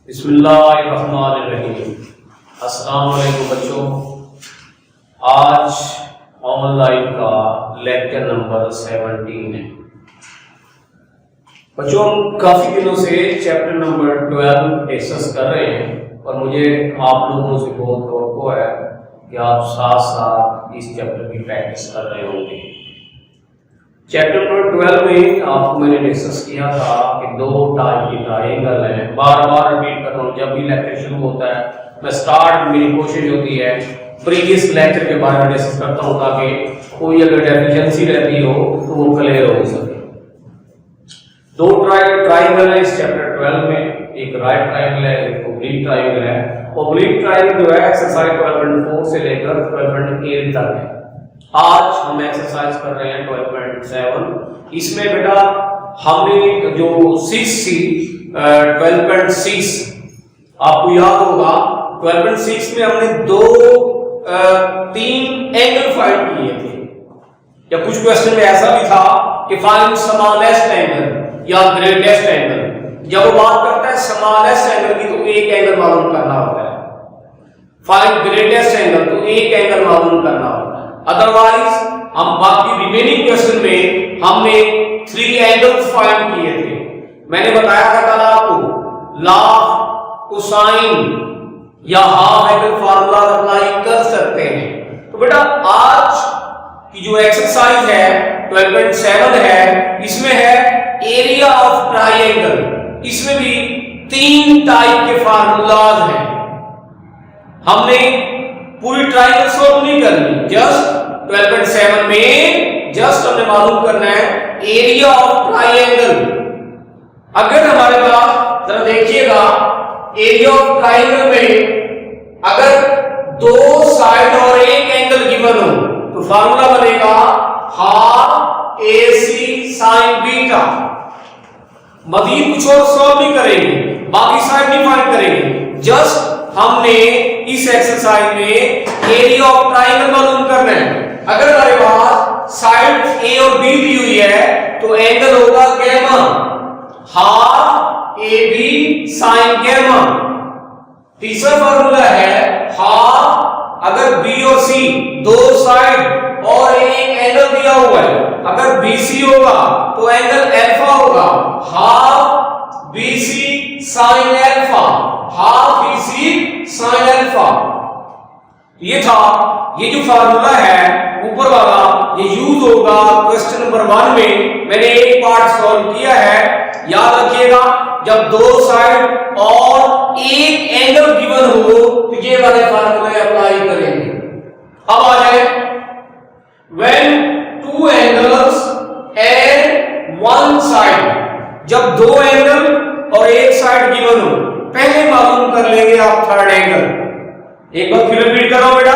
बिस्मिल्लाहिर्रहमानिर्रहीम। अस्सलाम वालेकुम बच्चों, आज ऑनलाइन का लेक्चर नंबर 17 है। बच्चों, हम काफ़ी दिनों से चैप्टर नंबर 12 डिस्कस कर रहे हैं और मुझे आप लोगों से बहुत तवक्को है कि आप साथ साथ इस चैप्टर की प्रैक्टिस कर रहे होंगे। चैप्टर नंबर 12 में आपको मैंने डिस्कस किया था कि दो टाइप की ट्रायंगल हैं। बार बार रिपीट कर रहा हूँ, जब भी लेक्चर शुरू होता है मैं स्टार्ट मेरी कोशिश होती है प्रीवियस लेक्चर के बारे में डिस्कस करता हूँ ताकि कोई अगर डेफिशिएंसी रहती हो तो वो क्लियर हो सके। दो ट्रायंगल है इस चैप्टर 12 में, एक राइट ट्रायंगल है, एक ओब्लिक ट्रायंगल है। ओब्लिक ट्रायंगल जो है एक्सरसाइज 12.4 से लेकर 12.8 तक है। आज हम एक्सरसाइज कर रहे हैं 12.7। इसमें बेटा हमने जो 6 थी 12.6 आपको याद होगा, 12.6 में हमने तीन एंगल फाइंड किए थे, या कुछ क्वेश्चन में ऐसा भी था कि फाइंड स्मॉलेस्ट एंगल या ग्रेटेस्ट एंगल। जब वो बात करता है स्मॉलेस्ट एंगल की तो एक एंगल मालूम करना होता है, फाइंड ग्रेटेस्ट एंगल तो एक एंगल मालूम करना होता है। अदरवाइज हम बाकी रिमेनिंग क्वेश्चन में हमने 3 एंगल्स फाइंड किए थे। मैंने बताया था कल आपको लॉग, कोसाइन या हाफ एंगल फार्मूला अप्लाई कर सकते हैं। तो बेटा आज की जो एक्सरसाइज है 12.7 है, इसमें है एरिया ऑफ ट्रायंगल। इसमें भी 3 टाइप के फार्मूलाज हैं। हमने पूरी ट्रायंगल सॉल्व नहीं करनी, जस्ट 12.7 में जस्ट हमने मालूम करना है एरिया ऑफ ट्रायंगल। अगर हमारे पास जरा देखिएगा एरिया ऑफ ट्रायंगल में अगर 2 साइड और एक एंगल गिवन हो तो फार्मूला बनेगा हाफ AC sin बीटा। मजीद कुछ और सॉल्व नहीं करेंगे, बाकी साइड नहीं फाइंड करेंगे, जस्ट हमने इस एक्सरसाइज में एरिया ऑफ ट्रायंगल मालूम करना है। अगर हमारे पास साइड A और B दी हुई है तो एंगल होगा gamma, half AB sin gamma. तीसरा फार्मूला है हाफ, अगर B और C 2 साइड और एक एंगल दिया हुआ है, अगर BC होगा तो एंगल अल्फा होगा, half BC sin alpha, half BC sin alpha. ये था, ये जो फार्मूला है ऊपर वाला ये यूज होगा क्वेश्चन नंबर 1 में। मैंने एक पार्ट सॉल्व किया है, याद रखिएगा जब 2 साइड और एक एंगल गिवन हो तो ये वाले फार्मूले अप्लाई करेंगे। अब आ जाए व्हेन 2 एंगल्स एंड 1 साइड, जब 2 एंगल और एक साइड गिवन हो पहले मालूम कर लेंगे आप थर्ड एंगल। एक बार फिर रिपीट कर रहा हूं बेटा,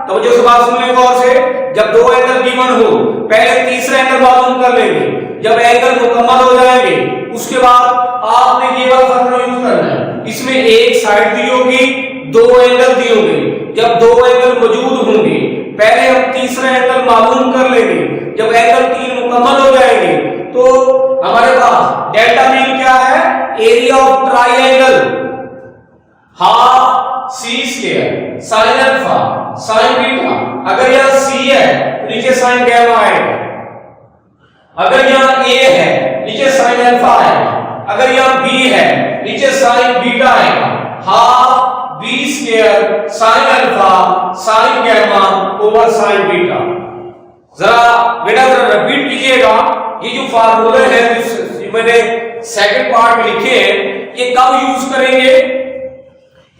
तो जो सवाल सुन लेंगे गौर से। जब 2 एंगल गिवन हो पहले तीसरा एंगल मालूम कर लेंगे, जब एंगल मुकम्मल हो जाएंगे उसके बाद आपने ये वाला फार्मूला यूज करना है। इसमें एक साइड दी होगी, 2 एंगल दिए होंगे, जब 2 एंगल मौजूद होंगे पहले हम तीसरा एंगल मालूम कर लेंगे, जब एंगल 3 मुकम्मल हो जाएंगे तो हमारे पास डेल्टा मीन क्या है, area of triangle, half C square sin alpha sin beta. अगर यहां C है तो नीचे sin गैमा आएगा, अगर यहां A है नीचे sin अल्फा आएगा, अगर यहां B है नीचे sin बीटा आएगा, half B square sin alpha sin gamma over sin beta. जरा बेटा जरा रिपीट कीजिएगा, ये जो फार्मूले हैं जो मैंने सेकंड पार्ट में लिखे हैं ये कब यूज करेंगे?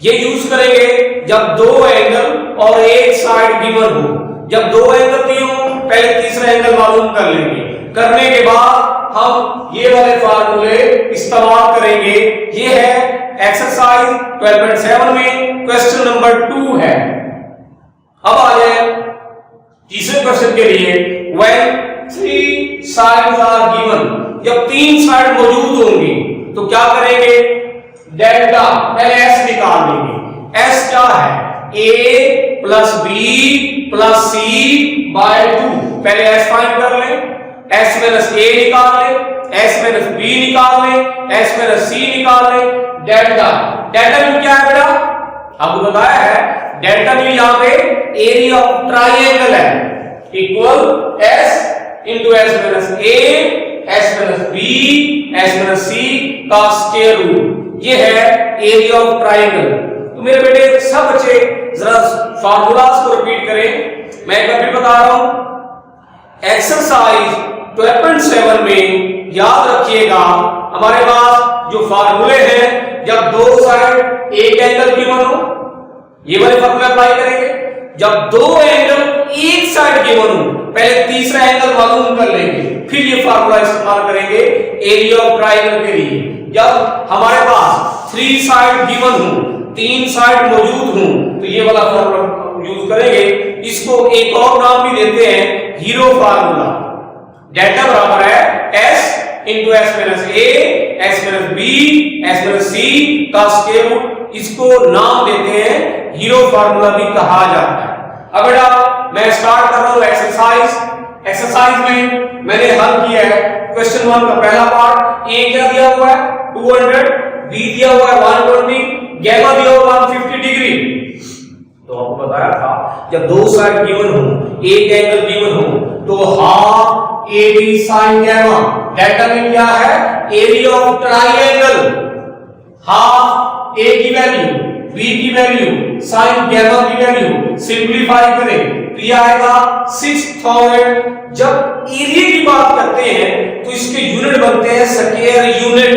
ये यूज करेंगे जब 2 एंगल और एक साइड गिवन हो। जब 2 एंगल दिए हो पहले तीसरा एंगल मालूम कर लेंगे, करने के बाद हम ये वाले फार्मूले इस्तेमाल करेंगे। ये है एक्सरसाइज 12.7 में क्वेश्चन नंबर 2 है। अब आ जाए तीसरे क्वेश्चन के लिए, व्हेन 3 साइड्स आर गिवन, जब 3 साइड मौजूद होंगी तो क्या करेंगे, डेल्टा पहले S निकाल लेंगे। S क्या है, A plus B plus C by 2। पहले S फाइंड कर लें, S माइनस A निकाल लें, S माइनस B निकाल लें, S माइनस C निकाल लें, डेल्टा डेल्टा म्यू क्या है बेटा, आपको बताया है डेल्टा म्यू यहाँ पे एरिया ऑफ ट्राइंगल है, equal S into S minus A S minus B S minus C का स्क्वायर रूट, ये है एरिया ऑफ ट्राइंगल। तो मेरे बेटे सब बच्चे जरा फार्मूलाज को रिपीट करें, मैं एक बार फिर बता रहा हूं। एक्सरसाइज 12.7 में याद रखिएगा हमारे पास जो फार्मूले हैं, जब दो साइड एक एंगल गिवन हो ये वाले फार्मूले अप्लाई करेंगे, जब दो एंगल एक साइड गिवन हो पहले तीसरा एंगल मालूम कर लेंगे, फिर ये फार्मूला इस्तेमाल करेंगे एरिया ऑफ ट्रायंगल के लिए। जब हमारे पास 3 साइड गिवन हो, 3 साइड मौजूद हो, तो ये वाला फार्मूला यूज करेंगे। इसको एक और नाम भी देते हैं हीरो फार्मूला। डेल्टा बराबर है S into S minus A S minus B S minus C का स्क्वायर रूट, इसको नाम देते हैं हीरो फार्मूला भी कहा जाता है। अब बेटा मैं स्टार्ट कर रहा हूं एक्सरसाइज में मैंने हल किया है क्वेश्चन 1 का पहला पार्ट। ए क्या दिया हुआ है 200, बी दिया हुआ है 120, गैमा दिया हुआ 150 डिग्री। तो आपको बताया था जब दो साइड गिवन हो एक एंगल गिवन हो तो half AB sin gamma, delta में क्या है area of triangle, half A की वैल्यू B की वैल्यू sin गैमा की वैल्यू सिंपलीफाई करें तो ये आएगा 6000। जब एरिया की बात करते हैं तो इसके यूनिट बनते हैं स्क्वायर यूनिट।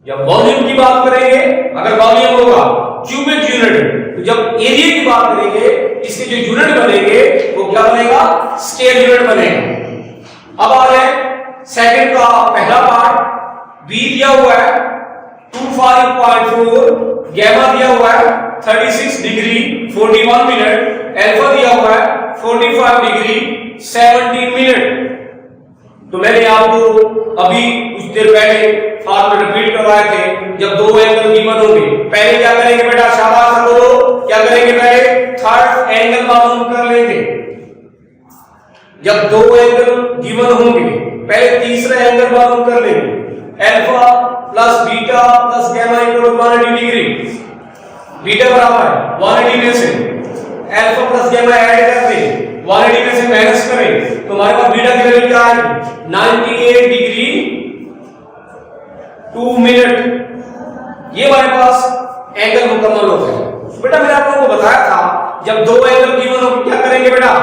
जब वॉल्यूम की बात करेंगे, अगर वॉल्यूम होगा क्यूबिक यूनिट, तो जब एरिया की बात करेंगे इसके जो यूनिट बनेंगे वो क्या बनेगा स्क्वायर यूनिट बनेगा। अब आ जाए सेकंड का पहला पार्ट। बी दिया हुआ है 25.4, गैमा दिया हुआ है 36 डिग्री 41 मिनट, अल्फा दिया हुआ है 45 डिग्री 17 मिनट। तो मैंने आपको अभी कुछ देर पहले फॉर्मूला रिपीट करवाए थे। जब दो एंगल गिवन होंगे पहले क्या करेंगे बेटा, शाबाश बोलो, क्या करेंगे पहले थर्ड एंगल मालूम कर लेंगे। जब दो एंगल गिवन होंगे पहले तीसरा एंगल मालूम कर लेंगे। Alpha plus beta plus gamma equal 180 degree. Beta बराबर है 180 में से अल्फा प्लस गैमा ऐड कर दें, 180 में से माइनस करें तो हमारे पास बीटा की वैल्यू क्या आएगी 98 डिग्री 2 मिनट। ये हमारे पास एंगल मुकम्मल हो गया। बेटा मैंने आप लोगों को बताया था जब दो एंगल गिवन हो क्या करेंगे बेटा,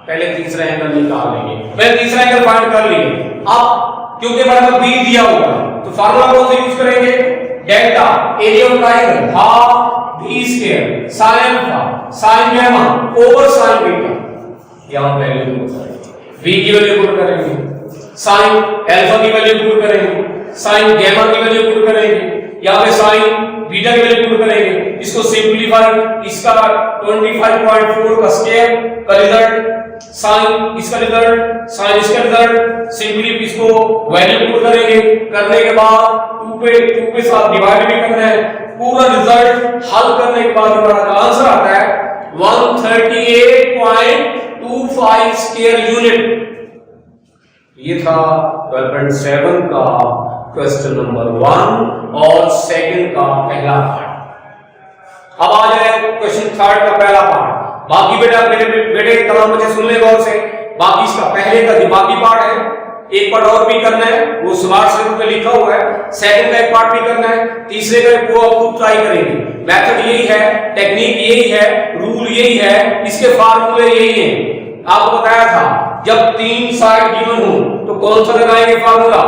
पहले तीसरा एंगल निकाल लेंगे। पहले तीसरा एंगल फाइंड कर लिए। अब क्योंकि हमारे पास बी दिया हुआ है तो फार्मूला कौन सा यूज करेंगे, delta area of triangle half B square sin alpha sin gamma over sin beta. यहां वैल्यू पुट करेंगे, बी की वैल्यू पुट करेंगे, sin अल्फा की वैल्यू पुट करेंगे, sin गैमा की वैल्यू पुट करेंगे, यहां पे sin बीटा की वैल्यू पुट करेंगे। इसको सिंपलीफाई, इसका 25.4 का स्क्वायर का रिजल्ट sin इसका रिजल्ट sin इसका रिजल्ट सिंपली इसको वैल्यू पुट करेंगे। करने के बाद 2 पे साथ डिवाइड भी करना है। पूरा रिजल्ट हल करने के बाद हमारा आंसर आता है 138.25 स्क्वायर यूनिट। ये था 12.7 का क्वेश्चन नंबर 1 और सेकंड का पहला पार्ट। अब आ जाए क्वेश्चन थर्ड का पहला पार्ट। बाकी बेटा बेटे तमाम बच्चे सुन ले गौर से, बाकी इसका पहले का जो बाकी पार्ट है एक पार्ट और भी करना है, वो स्मार्ट शब्द में लिखा हुआ है। सेकंड का एक पार्ट भी करना है, तीसरे का वो आप खुद ट्राई करेंगे। मेथड यही है, टेक्निक यही है, रूल यही है, इसके फार्मूले यही हैं। आपको बताया था जब 3 साइड गिवन हो तो कौन सा लगाएंगे formula,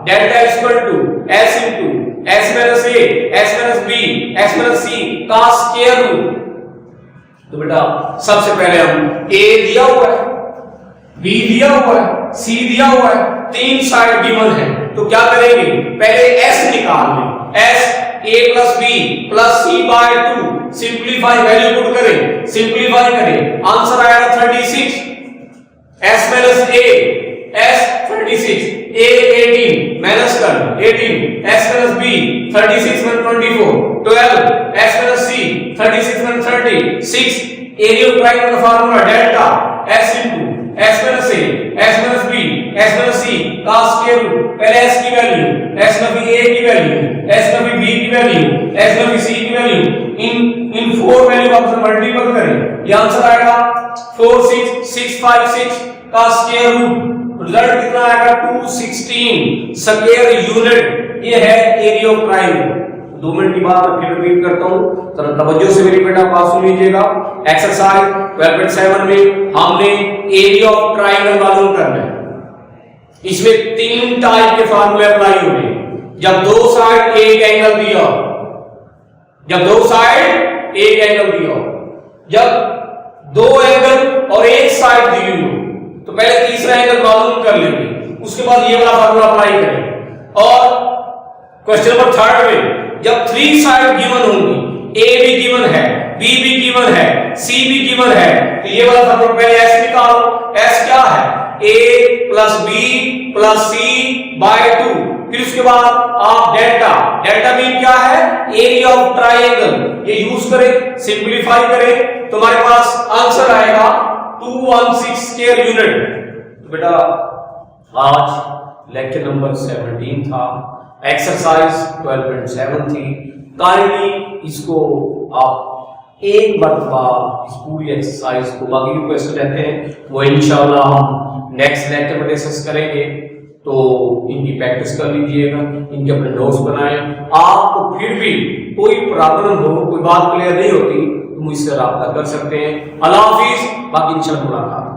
delta equal to S into S minus A S minus B S minus C का स्क्वायर रूट। तो बेटा सबसे पहले हम ए दिया हुआ है, बी दिया हुआ है, सी दिया हुआ है, 3 साइड गिवन है तो क्या करेंगे पहले एस निकाल लें। S A plus B plus C by 2 simplify value put करें, सिंपलीफाई करें आंसर आएगा 36। S minus A S 36 A 18 minus कर 18 एस माइनस बी 36 में 24 12 एस माइनस सी 36 में 30 6 एरिया ऑफ ट्रायंगल का formula delta S into S minus A S minus B s में c का square root, पहले s की वैल्यू, s में भी a की वैल्यू, s में भी b की वैल्यू, s में भी c की वैल्यू, इन 4 वैल्यू का मल्टीपल करें, ये आंसर आएगा 46656 का स्क्वायर रूट, रिजल्ट कितना आएगा 216 स्क्वायर यूनिट। ये है एरिया ऑफ ट्रायंगल। 2 मिनट की बात मैं फिर रिपीट करता हूं, जरा तवज्जो से मेरी बेटा बात सुन लीजिएगा। एक्सरसाइज 12.7 में हमने एरिया ऑफ ट्रायंगल मालूम करना है। इसमें 3 टाइप के फार्मूले अप्लाई होंगे। जब दो साइड एक एंगल दिया, जब दो साइड एक एंगल दिया, जब दो एंगल और एक साइड दी हुई हो, तो पहले तीसरा एंगल मालूम कर लेंगे, उसके बाद ये वाला फार्मूला अप्लाई करेंगे। और क्वेश्चन नंबर 3 में जब 3 साइड गिवन होंगी, ए भी गिवन है, बी भी गिवन है, सी भी गिवन है, तो ये वाला फार्मूला पहले एस निकालो। एस क्या है? a plus B plus C by 2। फिर उसके बाद आप डेल्टा, डेल्टा मीन क्या है? Area of triangle. ये यूज करें, सिंपलीफाई करें, तो हमारे पास आंसर आएगा 216 स्क्वायर यूनिट। तो बेटा आज लेक्चर नंबर 17 था, एक्सरसाइज 12.7 थी। काइंडली इसको आप एक मरतबा इस पूरी एक्सरसाइज को, बाकी जो क्वेश्चन रहते हैं वो इंशाल्लाह हम नेक्स्ट लेक्चर में डिस्कस करेंगे, तो इनकी प्रैक्टिस कर लीजिएगा, इनके अपने नोट्स बनाएं। आपको फिर भी कोई प्रॉब्लम हो, कोई बात क्लियर नहीं होती, तो मुझसे राब्ता कर सकते हैं। अल्लाह हाफिज, बाकी इंशाल्लाह मुलाकात।